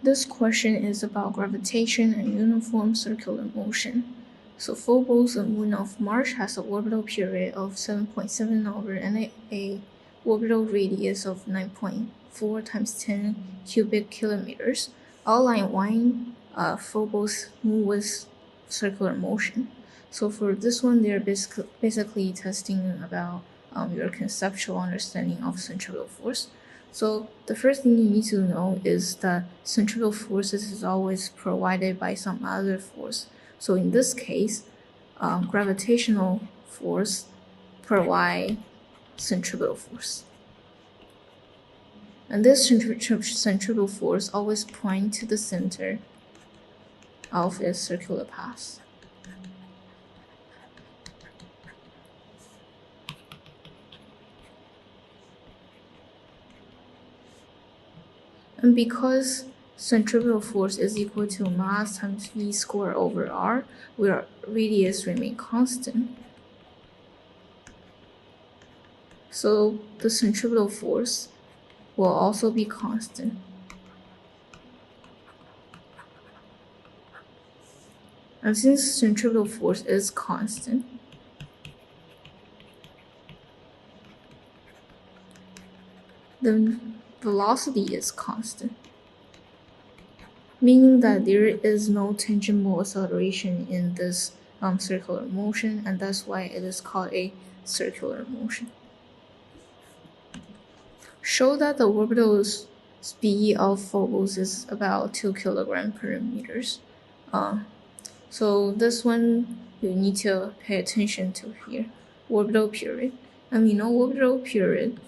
This question is about gravitation and uniform circular motion. So Phobos, the moon of Mars, has an orbital period of 7.7 hours and a orbital radius of 9.4 times 10 cubic kilometers. Outline one Phobos moon with circular motion. So for this one, they're basically testing about your conceptual understanding of centrifugal force. So the first thing you need to know is that centrifugal forces is always provided by some other force. So in this case, gravitational force provide centrifugal force. And this centrifugal force always point to the center of its circular path. And because centrifugal force is equal to mass times v squared over r, where radius remain constant, so the centrifugal force will also be constant. And since centrifugal force is constant, the velocity is constant, meaning that there is no tangible acceleration in this circular motion, and that's why it is called a circular motion. Show that the orbital speed of Phobos is about 2 kilograms per meters. So this one you need to pay attention to here. Orbital period. And we know orbital period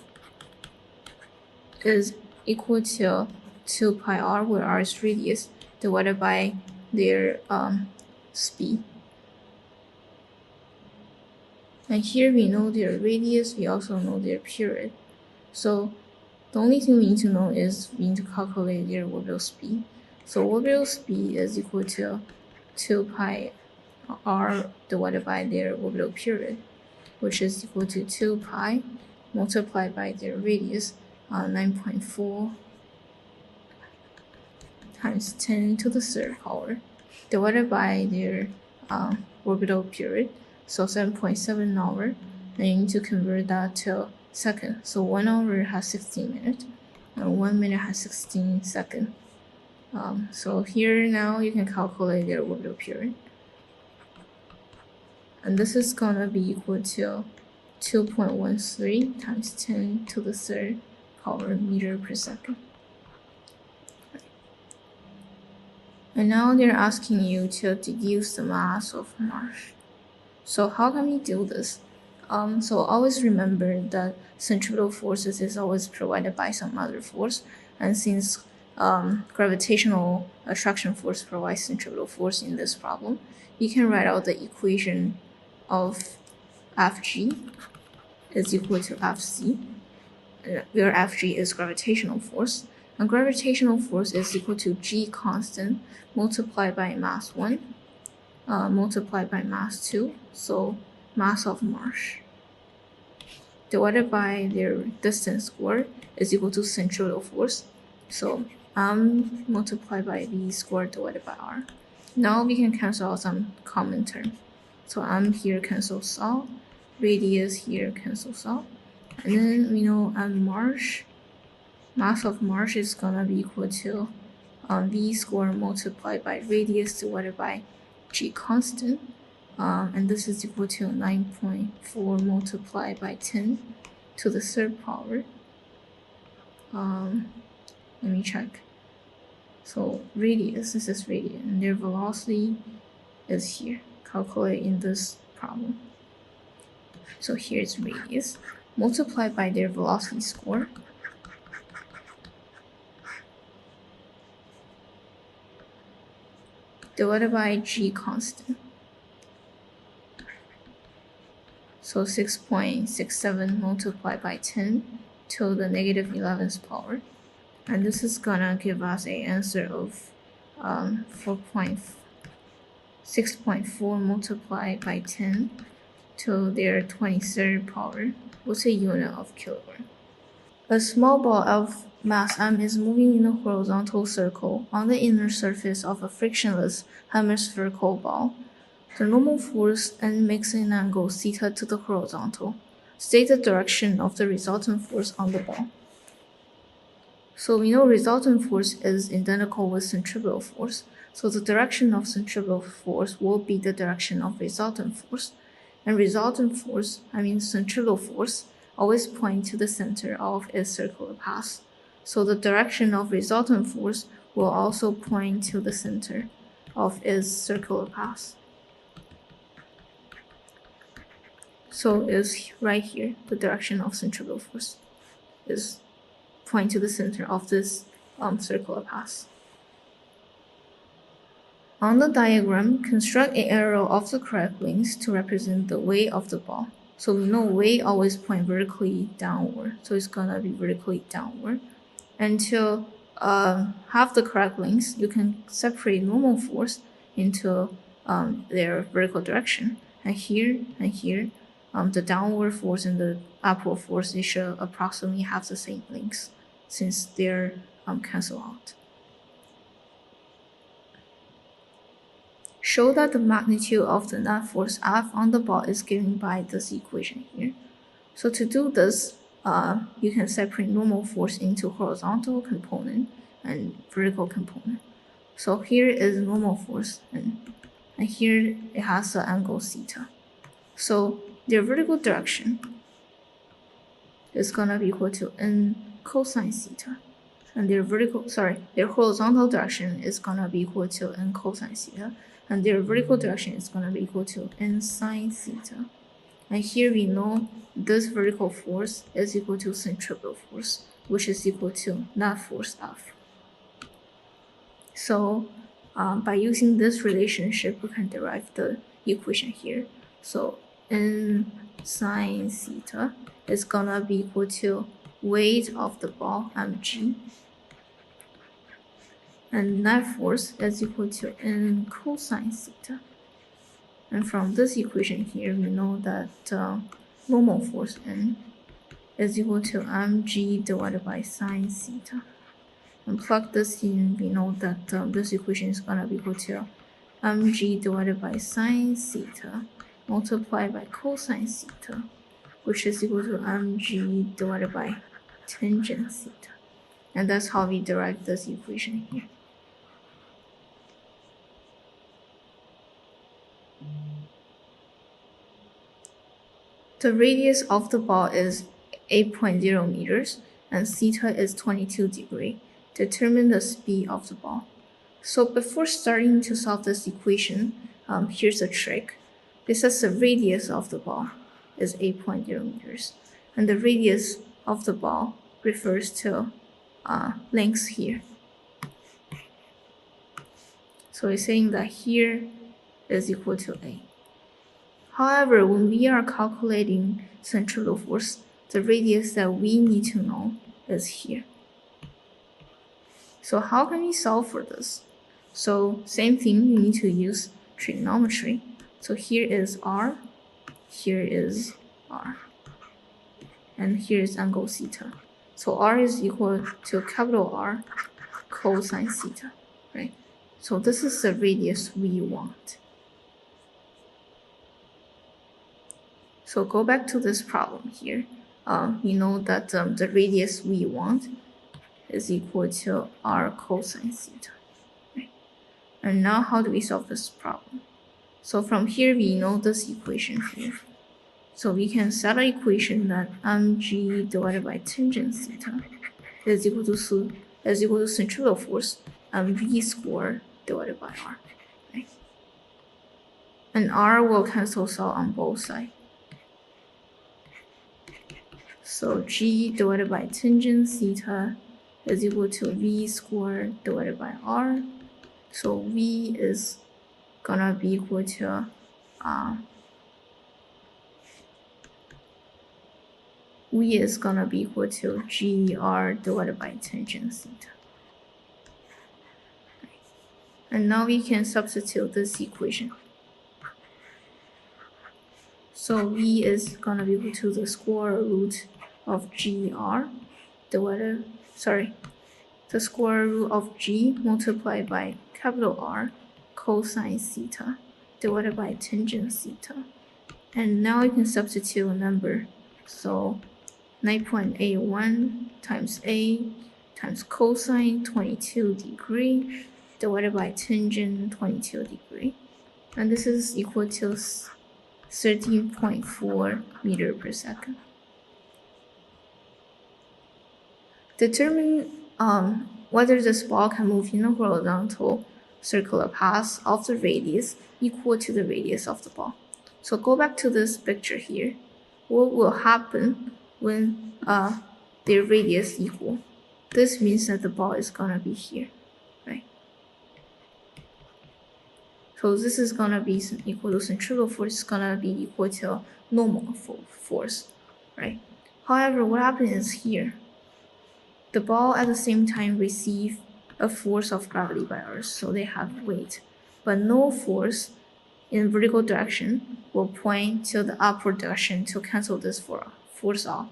is equal to 2 pi r, where r is radius, divided by their speed. And here we know their radius, we also know their period. So the only thing we need to know is we need to calculate their orbital speed. So orbital speed is equal to 2 pi r divided by their orbital period, which is equal to 2 pi multiplied by their radius, 9.4 times 10 to the third power, divided by their orbital period, so 7.7 hours, and you need to convert that to seconds. So 1 hour has 16 minutes, and 1 minute has 16 seconds. So here now you can calculate their orbital period. And this is gonna be equal to 2.13 times 10 to the third power meter per second. And now they're asking you to deduce the mass of Mars. So how can we do this? So always remember that centrifugal forces is always provided by some other force, and since gravitational attraction force provides centrifugal force in this problem, you can write out the equation of Fg is equal to Fc, where Fg is gravitational force, and gravitational force is equal to g constant multiplied by mass 1 multiplied by mass 2, so mass of Mars, divided by their distance squared is equal to centrifugal force, so m multiplied by v squared divided by r. Now we can cancel out some common term. So m here cancels out, radius here cancels out, and then we know mass of Mars is gonna be equal to v squared multiplied by radius divided by g constant, and this is equal to 9.4 multiplied by 10 to the third power. Let me check. So radius, this is radius, and their velocity is here. Calculate in this problem. So here's radius multiplied by their velocity square, divided by g constant. So 6.67 multiplied by 10 to the negative 11th power. And this is gonna give us an answer of 6.4 multiplied by 10 to their 23rd power. What's a unit of kilogram? A small ball of mass m is moving in a horizontal circle on the inner surface of a frictionless hemispherical ball. The normal force N makes an angle theta to the horizontal. State the direction of the resultant force on the ball. So we know resultant force is identical with centripetal force. So the direction of centripetal force will be the direction of resultant force. And resultant force, centripetal force, always point to the center of its circular path. So the direction of resultant force will also point to the center of its circular path. So it's right here, the direction of centripetal force is point to the center of this circular path. On the diagram, construct an arrow of the correct length to represent the weight of the ball. So we know weight always point vertically downward, so it's gonna be vertically downward. And to have the correct length, you can separate normal force into their vertical direction. And here, the downward force and the upward force, they should approximately have the same length since they're cancel out. Show that the magnitude of the net force F on the ball is given by this equation here. So to do this, you can separate normal force into horizontal component and vertical component. So here is normal force, and here it has the angle theta. So their vertical direction is gonna be equal to n cosine theta, and their horizontal direction is gonna be equal to n cosine theta, and their vertical direction is gonna be equal to n sine theta. And here we know this vertical force is equal to centripetal force, which is equal to net force F. So by using this relationship, we can derive the equation here. So n sine theta is gonna be equal to weight of the ball, mg, and net force is equal to n cosine theta. And from this equation here, we know that normal force N is equal to mg divided by sine theta. And plug this in, we know that this equation is going to be equal to mg divided by sine theta multiplied by cosine theta, which is equal to mg divided by tangent theta. And that's how we derive this equation here. The radius of the ball is 8.0 meters and theta is 22 degrees. Determine the speed of the ball. So before starting to solve this equation, here's a trick. It says the radius of the ball is 8.0 meters, and the radius of the ball refers to length here. So it's saying that here is equal to A. However, when we are calculating centripetal force, the radius that we need to know is here. So how can we solve for this? So same thing, you need to use trigonometry. So here is R, here is R, and here is angle theta. So R is equal to capital R cosine theta, right? So this is the radius we want. So go back to this problem here. You know that the radius we want is equal to R cosine theta. Right? And now how do we solve this problem? So from here we know this equation here. So we can set an equation that mg divided by tangent theta is equal to centripetal force v squared divided by R. Right? And R will cancel out on both sides. So g divided by tangent theta is equal to v squared divided by R. So v is gonna be equal to GR divided by tangent theta. And now we can substitute this equation. So v is gonna be equal to the square root of GR the square root of g multiplied by capital R cosine theta divided by tangent theta. And now you can substitute a number. So 9.81 times A times cosine 22 degree divided by tangent 22 degree. And this is equal to 13.4 meter per second. Determine whether this ball can move in a horizontal circular path of the radius equal to the radius of the ball. So go back to this picture here. What will happen when their radius equal? This means that the ball is gonna be here, right? So this is gonna be equal to centrifugal force is gonna be equal to normal force, right? However, what happens is here, the ball at the same time receive a force of gravity by Earth, so they have weight, but no force in vertical direction will point to the upward direction to cancel this force off.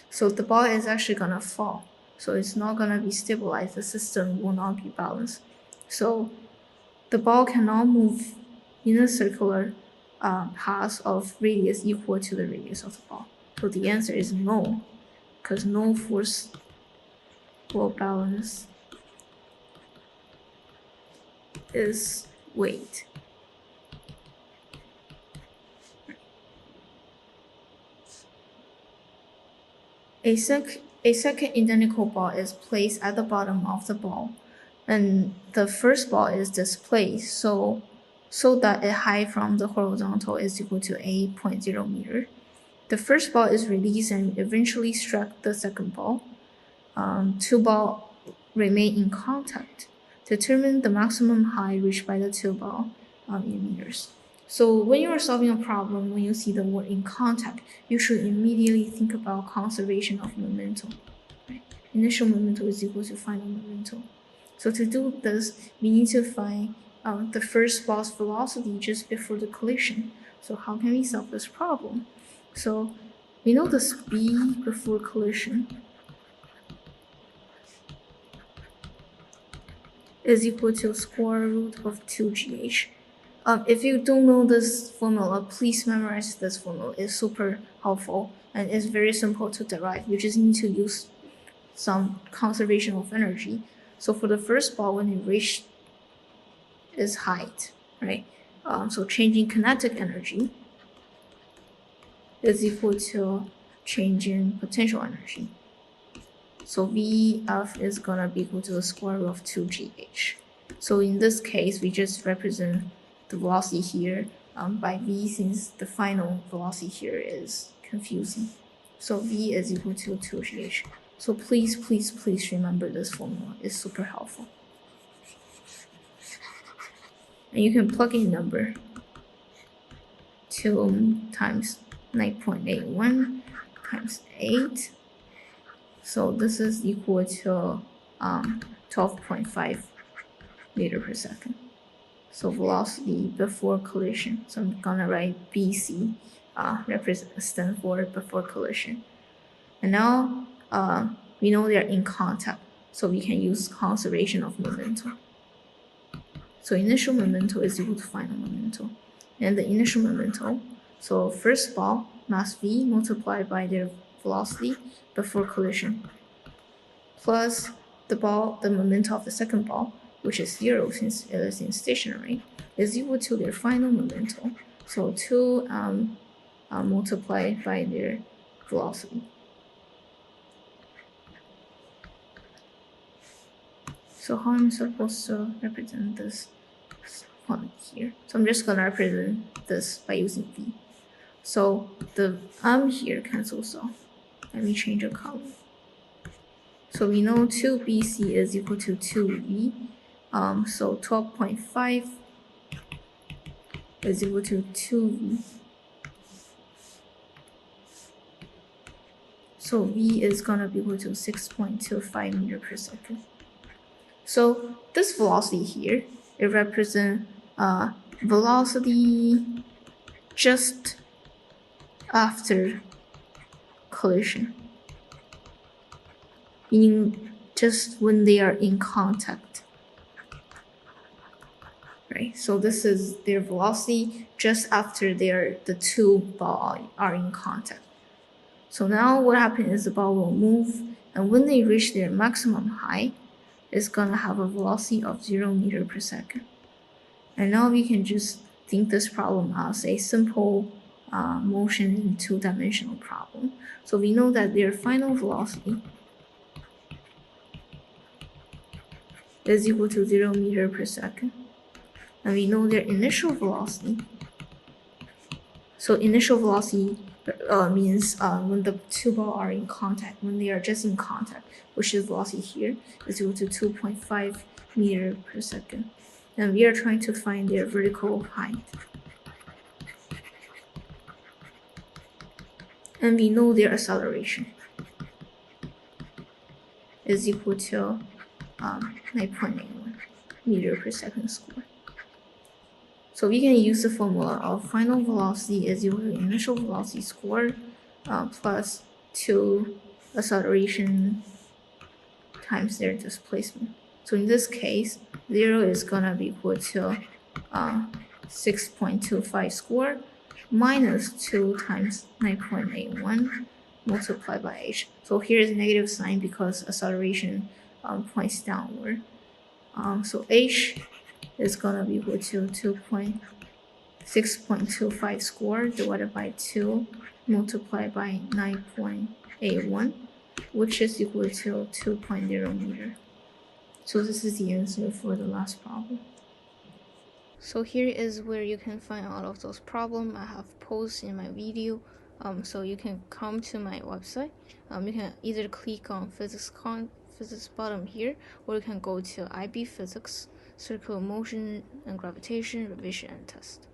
So the ball is actually gonna fall. So it's not gonna be stabilized. The system will not be balanced. So the ball cannot move in a circular path of radius equal to the radius of the ball. So the answer is no, because no force will balance its weight. A second identical ball is placed at the bottom of the ball, and the first ball is displaced so that its height from the horizontal is equal to 8.0 meter. The first ball is released and eventually struck the second ball. Two balls remain in contact. Determine the maximum height reached by the two balls in meters. So when you are solving a problem, when you see the word in contact, you should immediately think about conservation of momentum. Right? Initial momentum is equal to final momentum. So to do this, we need to find the first ball's velocity just before the collision. So how can we solve this problem? So we know the speed before collision is equal to square root of 2gh. If you don't know this formula, please memorize this formula. It's super helpful and it's very simple to derive. You just need to use some conservation of energy. So for the first ball, when it reached its height, right? So changing kinetic energy is equal to changing potential energy. So Vf is gonna be equal to the square root of 2gh. So in this case, we just represent the velocity here by v, since the final velocity here is confusing. So v is equal to 2gh. So please remember this formula. It's super helpful. And you can plug in number 2 times 9.81 times 8. So this is equal to 12.5 meter per second. So velocity before collision. So I'm gonna write BC, stand for before collision. And now we know they're in contact, so we can use conservation of momentum. So initial momentum is equal to final momentum. And the initial momentum, so first ball, mass V multiplied by their velocity before collision, plus the momentum of the second ball, which is 0 since it is in stationary, is equal to their final momentum. So 2 multiplied by their velocity. So how am I supposed to represent this point here? So I'm just gonna represent this by using V. So the here cancels off. Let me change the color. So we know 2BC is equal to 2V. So 12.5 is equal to 2V. So V is gonna be equal to 6.25 meter per second. So this velocity here, it represents velocity just after collision. meaning just when they are in contact. Right, so this is their velocity just after the two balls are in contact. So now what happens is the ball will move, and when they reach their maximum height, it's gonna have a velocity of 0 meter per second. And now we can just think this problem as a simple motion in two-dimensional problem. So we know that their final velocity is equal to 0 meter per second. And we know their initial velocity. So initial velocity means when the two balls are in contact, when they are just in contact, which is velocity here, is equal to 2.5 meter per second. And we are trying to find their vertical height. And we know their acceleration is equal to 9.81 meter per second squared. So we can use the formula of final velocity is equal to initial velocity squared plus 2 acceleration times their displacement. So in this case, 0 is gonna be equal to 6.25 squared minus 2 times 9.81 multiplied by h. So here is a negative sign because acceleration points downward. So h is gonna be equal to 6.25 squared divided by 2 multiplied by 9.81, which is equal to 2.0 meter. So this is the answer for the last problem. So here is where you can find all of those problems I have posted in my video. So you can come to my website. You can either click on physics bottom here, or you can go to IB Physics, Circular Motion and Gravitation, Revision and Test.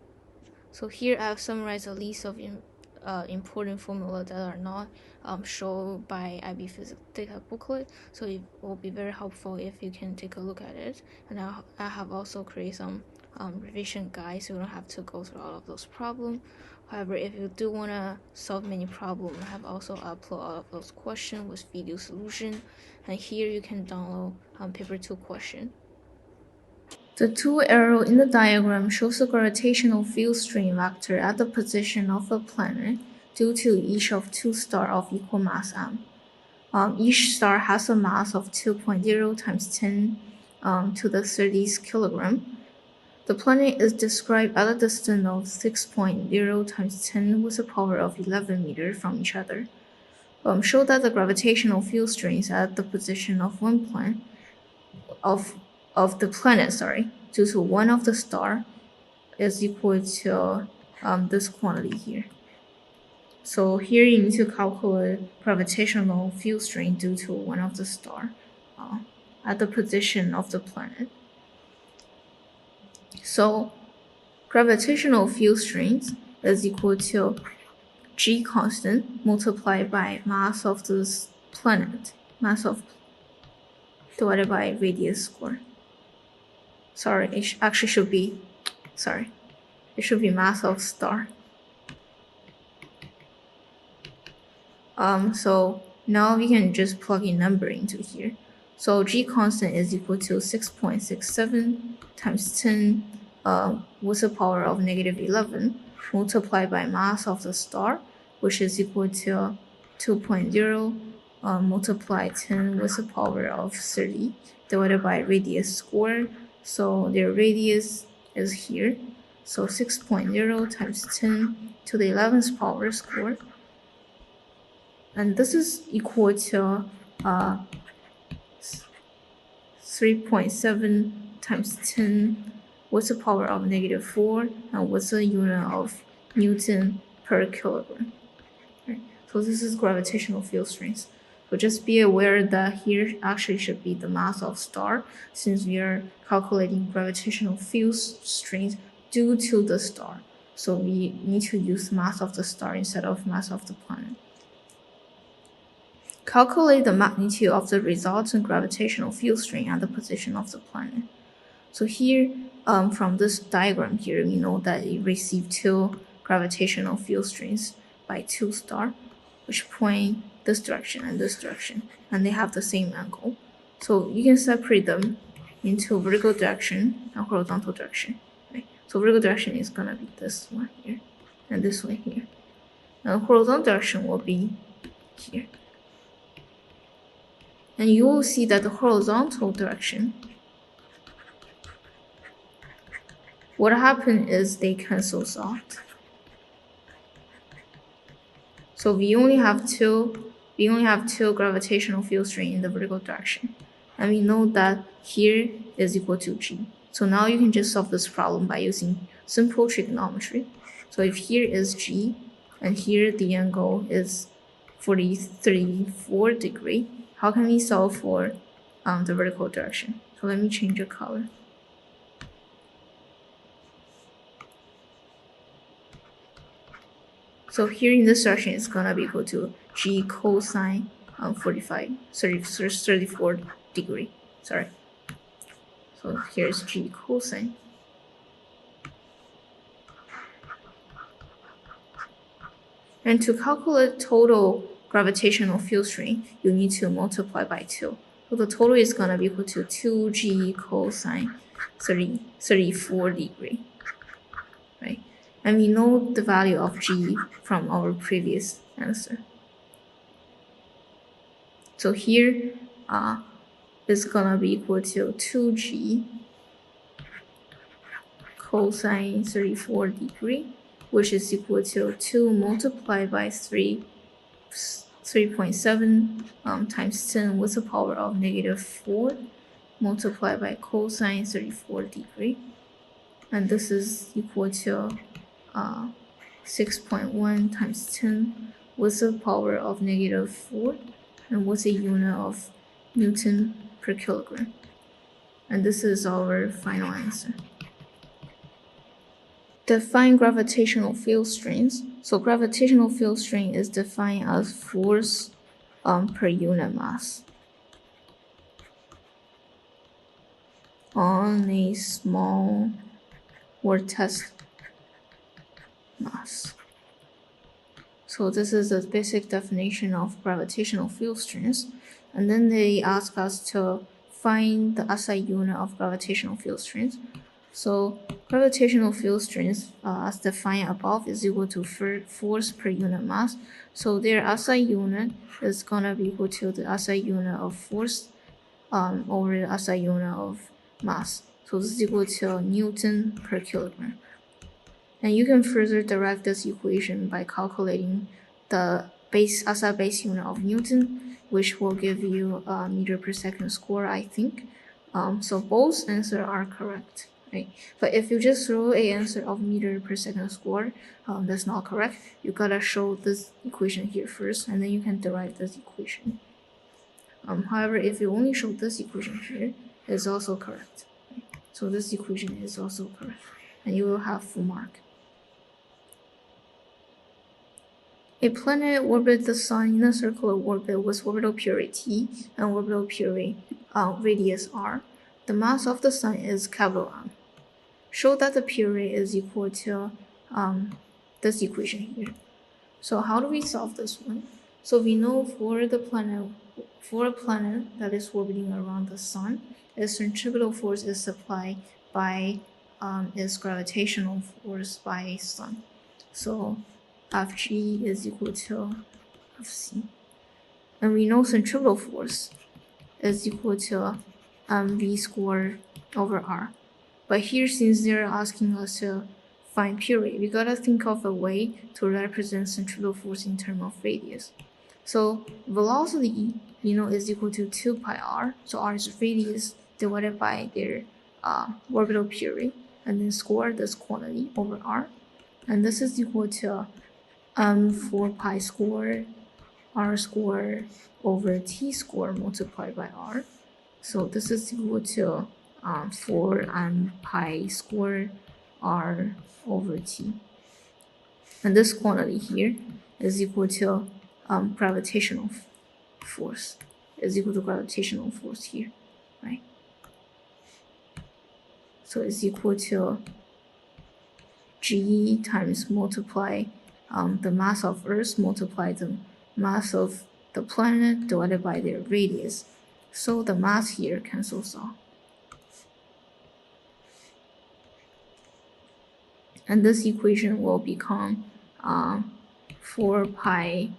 So here I have summarized a list of important formula that are not shown by IB Physics data booklet. So it will be very helpful if you can take a look at it. And I have also created some revision guides, so you don't have to go through all of those problems. However, if you do want to solve many problems, I have also uploaded all of those questions with video solution. And here you can download paper 2 question. The two arrows in the diagram shows the gravitational field strength vector at the position of a planet due to each of two stars of equal mass m. Each star has a mass of 2.0 times 10 to the 30th kilogram. The planet is described at a distance of 6.0 times 10 with a power of 11 meters from each other. Show that the gravitational field strength at the position of one planet of the planet, due to one of the star is equal to this quantity here. So here you need to calculate gravitational field strength due to one of the star at the position of the planet. So gravitational field strength is equal to g constant multiplied by mass of this planet, divided by radius squared. It should be mass of star. So now we can just plug in number into here. So g constant is equal to 6.67 times 10 with the power of negative 11 multiplied by mass of the star, which is equal to 2.0 multiplied 10 with the power of 30 divided by radius squared. So their radius is here. So 6.0 times 10 to the 11th power squared. And this is equal to 3.7 times 10 with the power of negative 4 and with the unit of Newton per kilogram. Right. So this is gravitational field strength. So just be aware that here actually should be the mass of star, since we are calculating gravitational field strength due to the star. So we need to use mass of the star instead of mass of the planet. Calculate the magnitude of the resultant gravitational field strength at the position of the planet. So here, from this diagram here, we know that it received two gravitational field strengths by two stars, which point this direction and this direction, and they have the same angle. So you can separate them into vertical direction and horizontal direction. Right? So vertical direction is gonna be this one here, and this one here. And horizontal direction will be here. And you will see that the horizontal direction, what happened is they cancel out. So we only have two gravitational field strength in the vertical direction. And we know that here is equal to G. So now you can just solve this problem by using simple trigonometry. So if here is G, and here the angle is 34 degree, how can we solve for the vertical direction? So let me change the color. So here in this direction, it's gonna be equal to G cosine 34 degree. Sorry. So here's G cosine. And to calculate total gravitational field strength, you need to multiply by 2. So the total is gonna be equal to 2G cosine 34 degree. Right? And we know the value of G from our previous answer. So here is gonna be equal to 2G cosine 34 degree, which is equal to 2 multiplied by 3.7 times 10 with the power of -4 multiplied by cosine 34 degree. And this is equal to 6.1 times 10 with the power of -4 and with a unit of Newton per kilogram. And this is our final answer. Define gravitational field strength. So gravitational field strength is defined as force per unit mass on a small or test mass. So this is the basic definition of gravitational field strength. And then they ask us to find the SI unit of gravitational field strength. So gravitational field strength, as defined above, is equal to force per unit mass. So their SI unit is gonna be equal to the SI unit of force over the SI unit of mass. So this is equal to Newton per kilogram. And you can further derive this equation by calculating the SI base unit of Newton, which will give you a meter per second square, I think. So both answers are correct. Right? But if you just throw a answer of meter per second square, that's not correct. You gotta show this equation here first, and then you can derive this equation. However, if you only show this equation here, it's also correct. Right? So this equation is also correct, and you will have full mark. A planet orbits the Sun in a circular orbit with orbital period T and orbital period radius r. The mass of the Sun is capital M. Show that the period is equal to this equation here. So how do we solve this one? So we know for a planet that is orbiting around the Sun, its centripetal force is supplied by its gravitational force by Sun. So Fg is equal to Fc. And we know centripetal force is equal to v squared over r. But here, since they're asking us to find period, we gotta think of a way to represent centripetal force in terms of radius. So velocity, is equal to 2 pi r. So r is radius divided by their orbital period, and then square this quantity over r. And this is equal to 4 pi squared r squared over t squared multiplied by r. So this is equal to 4 pi squared r over t. And this quantity here is equal to gravitational force. Is equal to gravitational force here, right? So it's equal to G times multiply the mass of Earth multiply the mass of the planet divided by their radius. So the mass here cancels out. And this equation will become 4 pi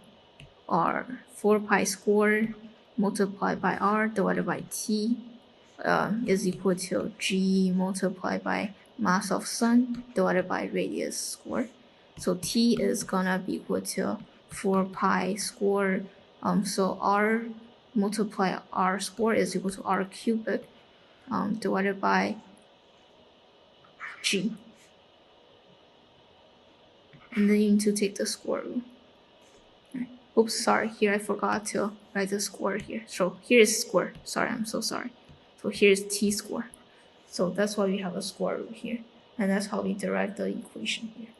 squared multiplied by r divided by t is equal to g multiplied by mass of sun divided by radius squared. So t is gonna be equal to 4 pi squared. So r multiply r squared is equal to r cubic divided by g. And then you need to take the square root. Right. Oops, sorry, here I forgot to write the square here. So here is square. Sorry, I'm so sorry. So here is t squared. So that's why we have a square root here. And that's how we derive the equation here.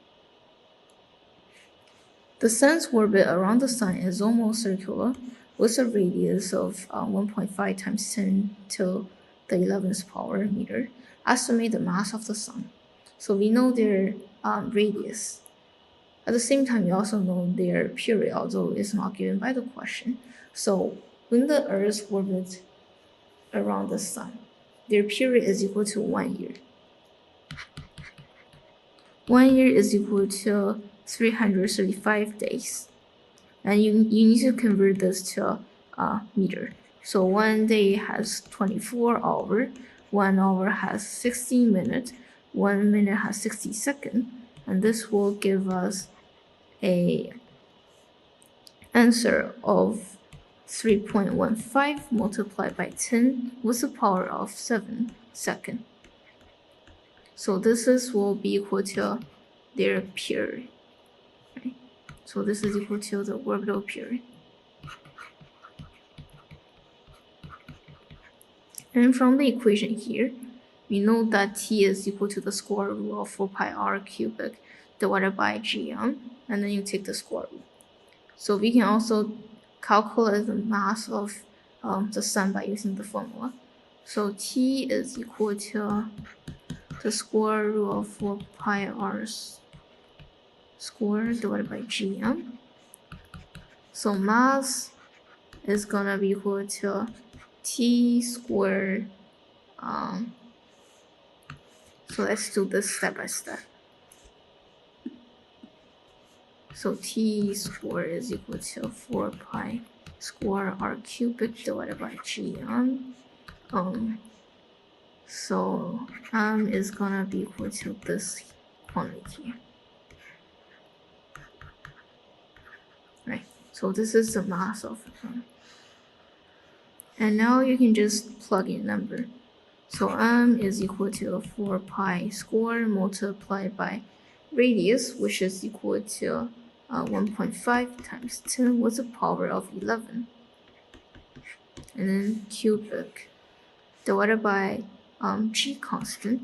The sun's orbit around the sun is almost circular with a radius of 1.5 times 10 to the 11th power meter. Estimate the mass of the sun. So we know their radius. At the same time, we also know their period, although it's not given by the question. So when the Earth orbits around the sun, their period is equal to 1 year. 1 year is equal to 335 days. And you need to convert this to meter. So 1 day has 24 hours, 1 hour has 60 minutes, 1 minute has 60 seconds, and this will give us a answer of 3.15 multiplied by 10 with the power of 7 seconds. So this will be equal to their period. Right? So this is equal to the orbital period. And from the equation here, we know that t is equal to the square root of 4 pi r cubic divided by gm, and then you take the square root. So we can also calculate the mass of the sun by using the formula. So t is equal to the square root of 4 pi r squared divided by gm. So mass is gonna be equal to t squared. So let's do this step by step. So t squared is equal to 4 pi square r cubic divided by gm. So m is gonna be equal to this quantity here. Right. So this is the mass of m. And now you can just plug in number. So m is equal to 4 pi squared multiplied by radius, which is equal to 1.5 times 10 with the power of 11. And then cubic divided by g constant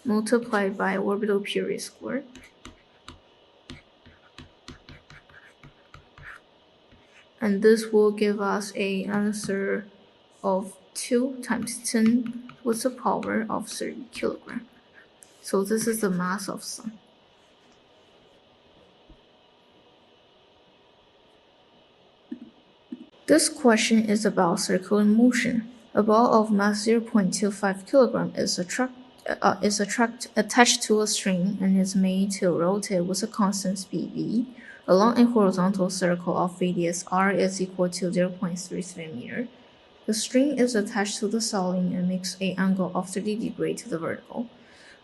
multiplied by orbital period squared. And this will give us an answer of 2 times 10 with the power of 30 kilogram. So this is the mass of sun. This question is about circular motion. A ball of mass 0.25 kilogram is attached to a string and is made to rotate with a constant speed v. Along a horizontal circle of radius r is equal to 0.33 meter. The string is attached to the ceiling and makes an angle of 30 degrees to the vertical.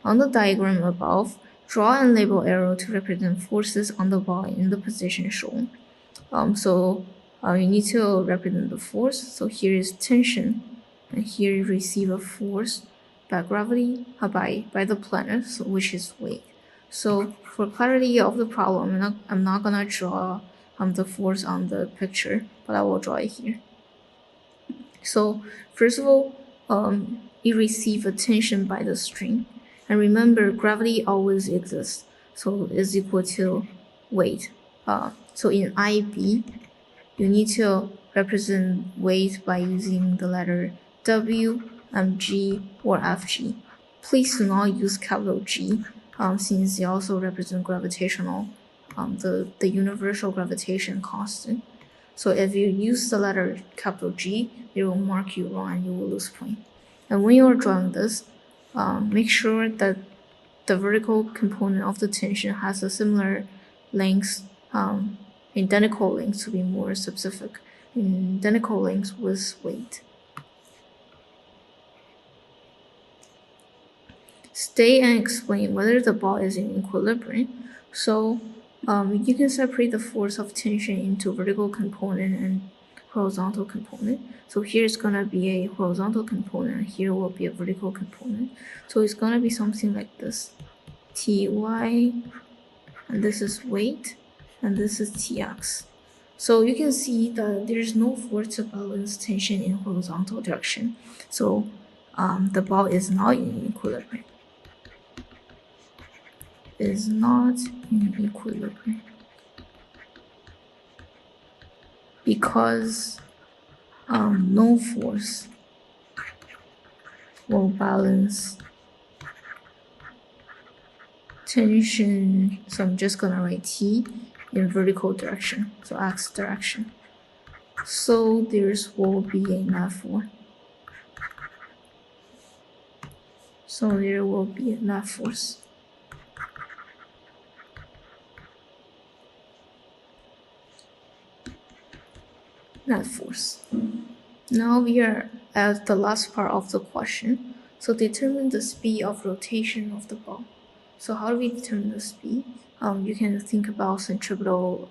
On the diagram above, draw and label arrow to represent forces on the ball in the position shown. You need to represent the force. So here is tension, and here you receive a force by gravity, by the planet, which is weight. So for clarity of the problem, I'm not gonna draw the force on the picture, but I will draw it here. So first of all, you receive a tension by the string, and remember gravity always exists, so it's equal to weight. So in IB, you need to represent weight by using the letter W, G, or FG. Please do not use capital G, since they also represent gravitational the universal gravitation constant. So if you use the letter capital G, it will mark you wrong and you will lose point. And when you're drawing this, make sure that the vertical component of the tension has a similar length, identical length to be more specific, identical length with weight. State and explain whether the ball is in equilibrium. So you can separate the force of tension into vertical component and horizontal component. So here is going to be a horizontal component, and here will be a vertical component. So it's going to be something like this. Ty, and this is weight, and this is Tx. So you can see that there's no force to balance tension in horizontal direction. So the ball is not in equilibrium. Is not in equilibrium because no force will balance tension. So I'm just gonna write T in vertical direction, so x direction. So there's will be a net force. So there will be a net force. Net force. Now we are at the last part of the question. So determine the speed of rotation of the ball. So how do we determine the speed? You can think about centripetal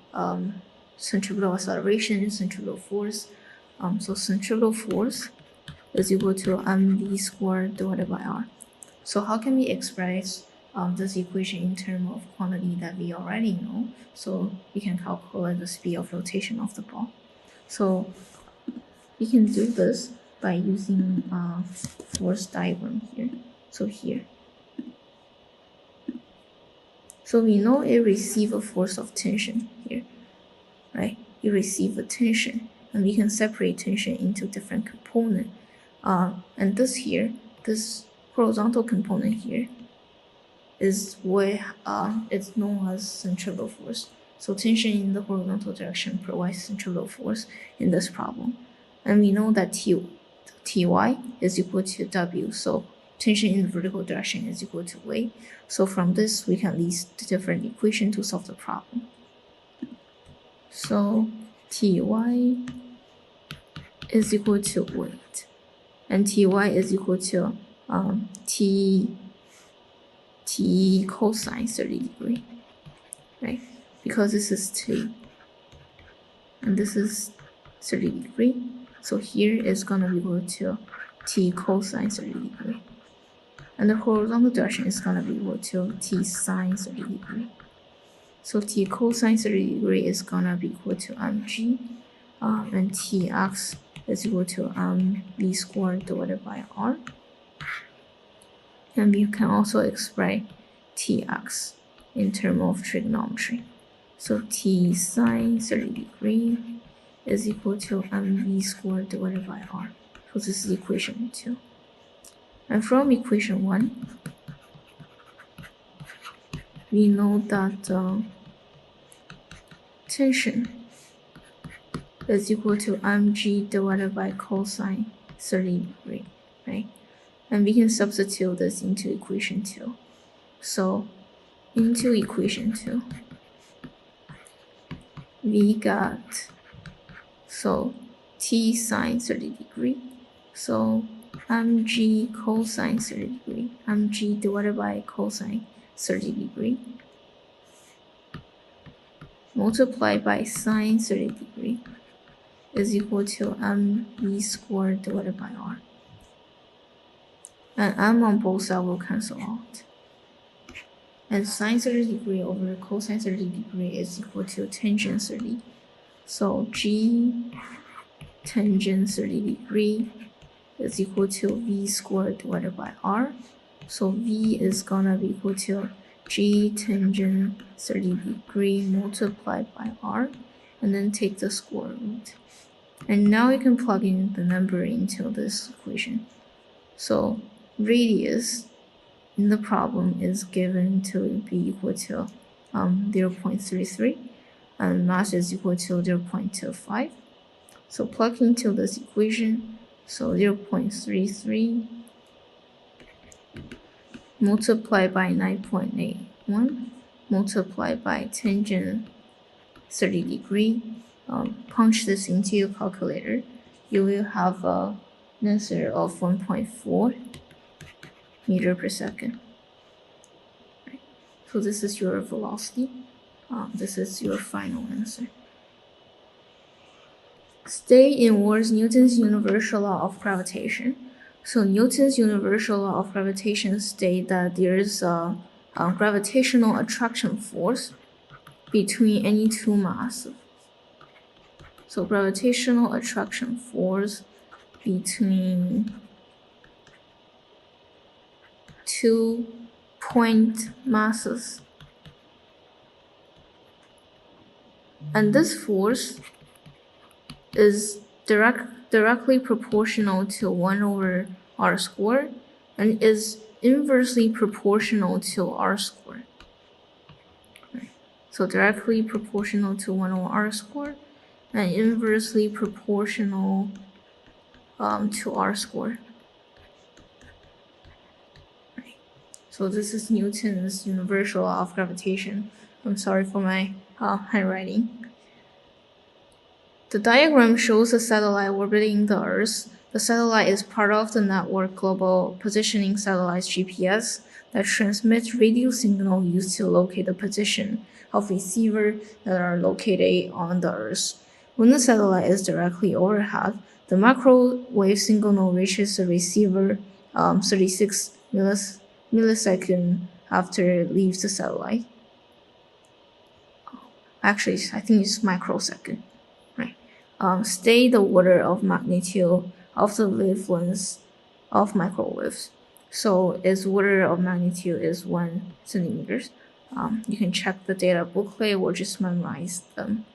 acceleration, centripetal force. So centripetal force is equal to mv squared divided by r. So how can we express this equation in terms of quantity that we already know? So we can calculate the speed of rotation of the ball. So we can do this by using force diagram here. So here. So we know it receives a force of tension here, right? You receive a tension, and we can separate tension into different components. And this here, this horizontal component here, is what it's known as centripetal force. So tension in the horizontal direction provides centripetal force in this problem. And we know that Ty is equal to W. So tension in the vertical direction is equal to weight. So from this, we can list the different equations to solve the problem. So Ty is equal to weight, and Ty is equal to T cosine 30 degree, right? Because this is T, and this is 30 degree. So here is gonna be equal to T cosine 30 degree. And the horizontal direction is gonna be equal to T sine 30 degree. So T cosine 30 degree is gonna be equal to mg, and Tx is equal to v squared divided by r. And we can also express Tx in terms of trigonometry. So T sine 30 degree is equal to mv squared divided by r. So this is equation 2. And from equation 1, we know that tension is equal to mg divided by cosine 30 degree, right? And we can substitute this into equation 2. So into equation 2, we got, so T sine 30 degree, so mg cosine 30 degree, mg divided by cosine 30 degree, multiplied by sine 30 degree is equal to mv squared divided by r. And m on both sides will cancel out. And sine 30 degree over cosine 30 degree is equal to tangent 30. So g tangent 30 degree is equal to v squared divided by r. So v is gonna be equal to g tangent 30 degree multiplied by r, and then take the square root. And now you can plug in the number into this equation. So radius in the problem is given to be equal to 0.33, and mass is equal to 0.25. So plug into this equation, so 0.33 multiplied by 9.81 multiplied by tangent 30 degree. Punch this into your calculator. You will have an answer of 1.4 meter per second. Right. So this is your velocity. This is your final answer. Stay in words Newton's universal law of gravitation. So Newton's universal law of gravitation states that there is a gravitational attraction force between any two masses. So gravitational attraction force between two point masses. And this force is directly proportional to 1 over r squared and is inversely proportional to r squared. Right. So directly proportional to 1 over r squared and inversely proportional to r squared. Right. So this is Newton's universal law of gravitation. I'm sorry for my handwriting. The diagram shows a satellite orbiting the Earth. The satellite is part of the network Global Positioning Satellites GPS that transmits radio signal used to locate the position of receivers that are located on the Earth. When the satellite is directly overhead, the microwave signal reaches the receiver 36 milliseconds after it leaves the satellite. Actually, I think it's microsecond. State the order of magnitude of the wavelengths of microwaves. So its order of magnitude is 1 centimeters. You can check the data booklet or just memorize them.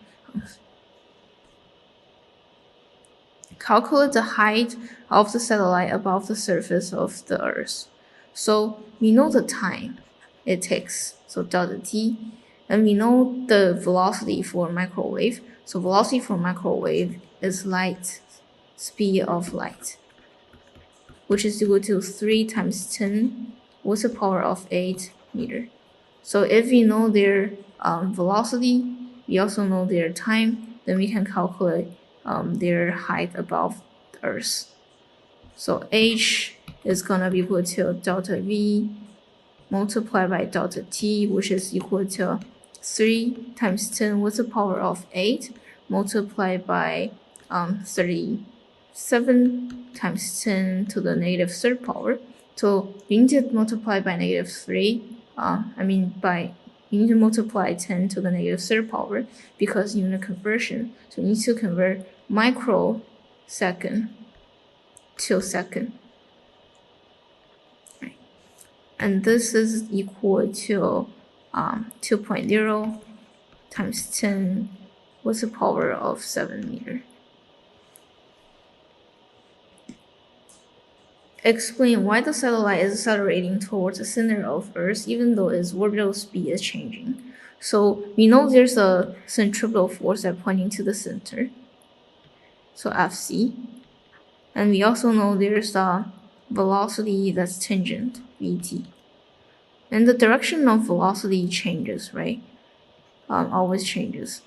Calculate the height of the satellite above the surface of the Earth. So we know the time it takes, so delta t, and we know the velocity for microwave. So velocity for microwave is light speed of light, which is equal to 3 times 10 with the power of 8 meter. So if we know their velocity, we also know their time, then we can calculate their height above the Earth. So h is gonna be equal to delta v multiplied by delta t, which is equal to 3 times 10 with the power of 8 multiplied by 37 times 10 to the negative third power. So you need to multiply by negative 3. You need to multiply 10 to the negative third power because unit conversion. So you need to convert microsecond to second. Right. And this is equal to 2.0 times 10 with the power of 7 meter. Explain why the satellite is accelerating towards the center of Earth even though its orbital speed is changing. So we know there's a centripetal force that's pointing to the center, so Fc. And we also know there's a velocity that's tangent, Vt. And the direction of velocity changes, right? Always changes.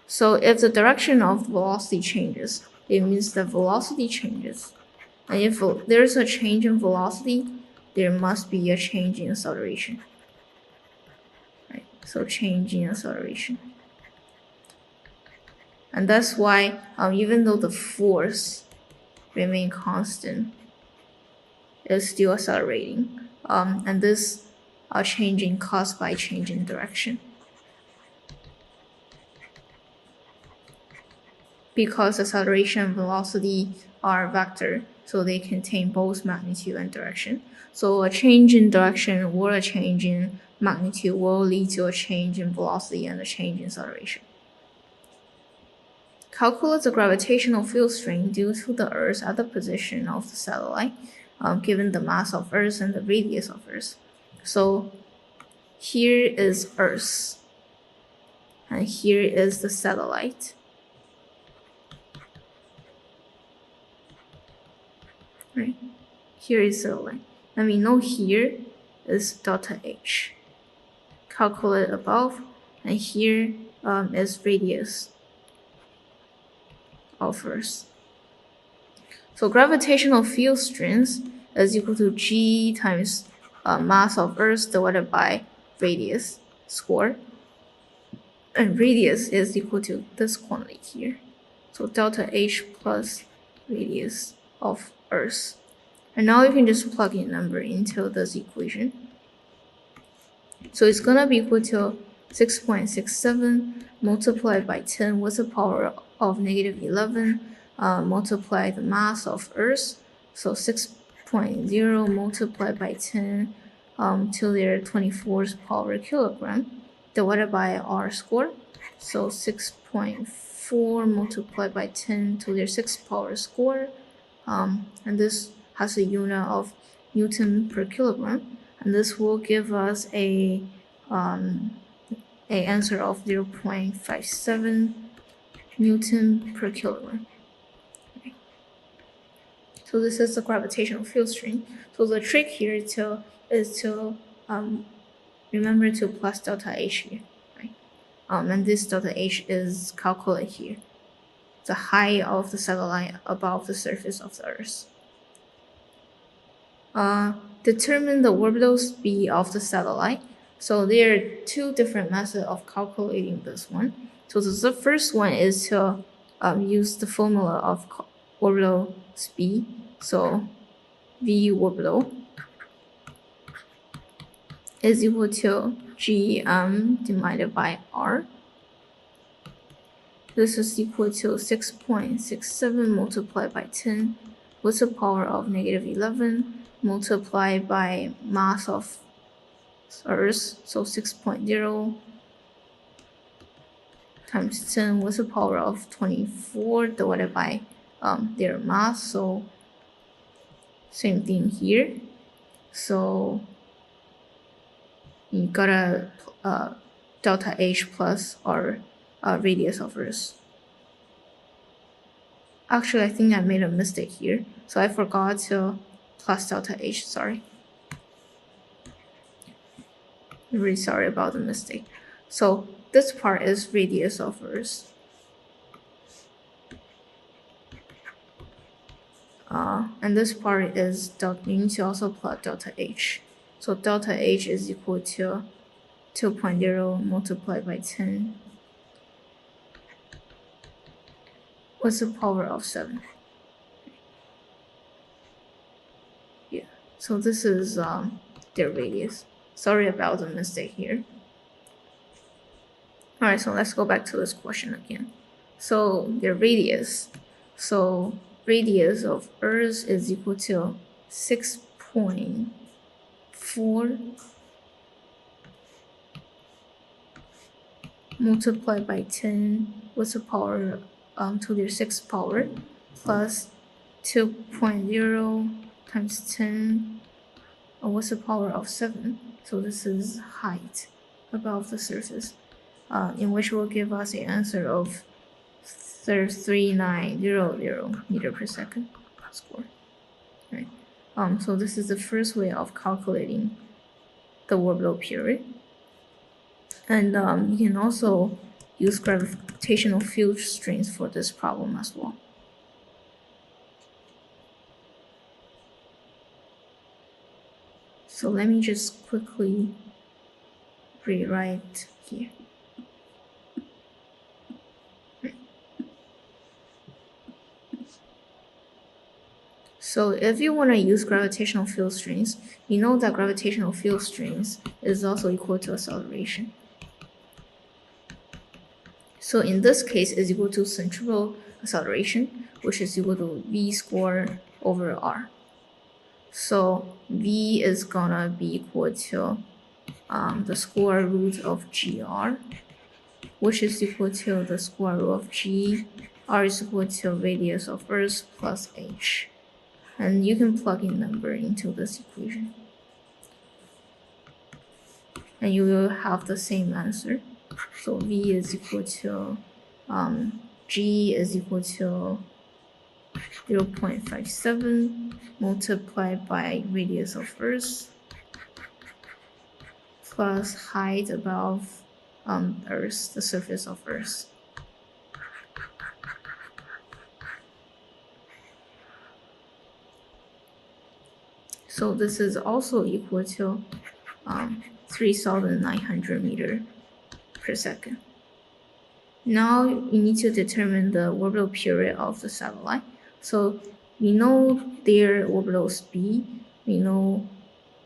So if the direction of velocity changes, it means the velocity changes. And if there's a change in velocity, there must be a change in acceleration. Right? So change in acceleration. And that's why even though the force remains constant, it's still accelerating. And this changing caused by change in direction. Because acceleration and velocity are vector, so they contain both magnitude and direction. So a change in direction or a change in magnitude will lead to a change in velocity and a change in acceleration. Calculate the gravitational field strength due to the Earth at the position of the satellite, given the mass of Earth and the radius of Earth. So here is Earth, and here is the satellite. Right? Here is satellite. And we know here is delta H. Calculate above, and here is radius of Earth. So gravitational field strength is equal to G times mass of Earth divided by radius squared. And radius is equal to this quantity here. So delta H plus radius of Earth. And now you can just plug in number into this equation. So it's gonna be equal to 6.67 multiplied by 10 with the power of negative 11 multiply the mass of Earth. So 6.0 multiplied by 10 to their 24th power kilogram divided by R squared. So 6.4 multiplied by 10 to their 6th power squared. And this has a unit of Newton per kilogram. And this will give us a answer of 0.57 Newton per kilogram. Okay. So this is the gravitational field strength. So the trick here is to remember to plus delta H here, right? And this delta H is calculated here, the height of the satellite above the surface of the Earth. Determine the orbital speed of the satellite. So there are two different methods of calculating this one. So the first one is to use the formula of orbital speed. So v orbital is equal to gm divided by r. This is equal to 6.67 multiplied by 10 with the power of negative 11 multiplied by mass of Earth, so 6.0 times 10 with the power of 24 divided by their mass, so same thing here. So you gotta delta H plus our radius of Earth. Actually, I think I made a mistake here, so I forgot to plus delta H, sorry. I'm really sorry about the mistake. So this part is radius of Earth. And this part is delta, you need to also plot delta H. So delta H is equal to 2.0 multiplied by 10 with the power of 7. Yeah, so this is their radius. Sorry about the mistake here. Alright, so let's go back to this question again. So their radius. So radius of Earth is equal to 6.4 multiplied by 10 with the power to their 6th power plus 2.0 times 10 with the power of 7. So this is height above the surface, in which will give us the answer of 3900 meter per second squared. Right. So this is the first way of calculating the orbital period. And you can also use gravitational field strength for this problem as well. So let me just quickly rewrite here. So if you want to use gravitational field strength, you know that gravitational field strength is also equal to acceleration. So in this case, it's equal to centrifugal acceleration, which is equal to v squared over r. So v is gonna be equal to the square root of gr, which is equal to the square root of g. R is equal to radius of Earth plus h. And you can plug in number into this equation. and you will have the same answer. So V is equal to G is equal to 0.57 multiplied by radius of Earth plus height above Earth, the surface of Earth. So this is also equal to 3,900 meters per second. Now we need to determine the orbital period of the satellite. So we know their orbital speed, we know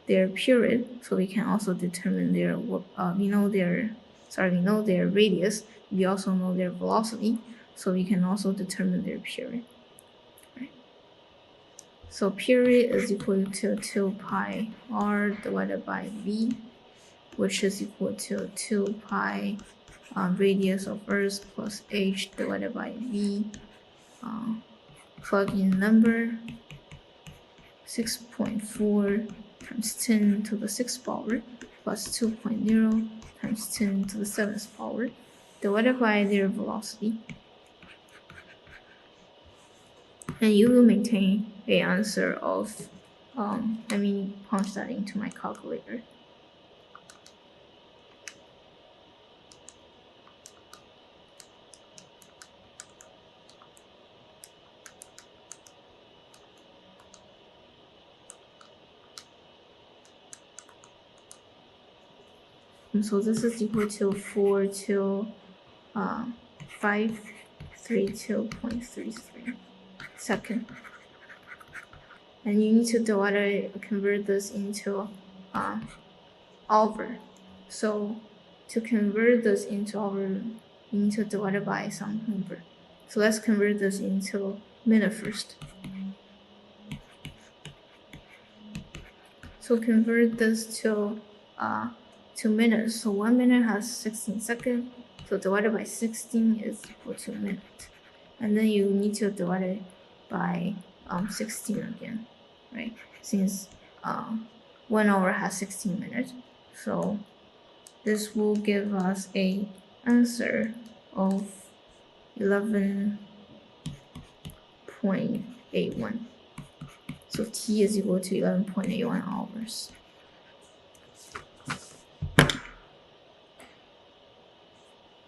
their period, so we can also determine their we know their radius. We also know their velocity, so we can also determine their period. Right? So period is equal to 2 pi r divided by v, which is equal to 2 pi radius of Earth plus h divided by v. Plug in number 6.4 times 10 to the 6th power plus 2.0 times 10 to the 7th power divided by their velocity. And you will maintain a answer of, let me punch that into my calculator. And so this is equal to 532.33 second. And you need to convert this into hour. So to convert this into hour, you need to divide it by some number. So let's convert this into minute first. So convert this to minutes. So 1 minute has 16 seconds. So divided by 16 is equal to a minute. And then you need to divide it by 16 again, right? Since 1 hour has 16 minutes. So this will give us a answer of 11.81. So T is equal to 11.81 hours.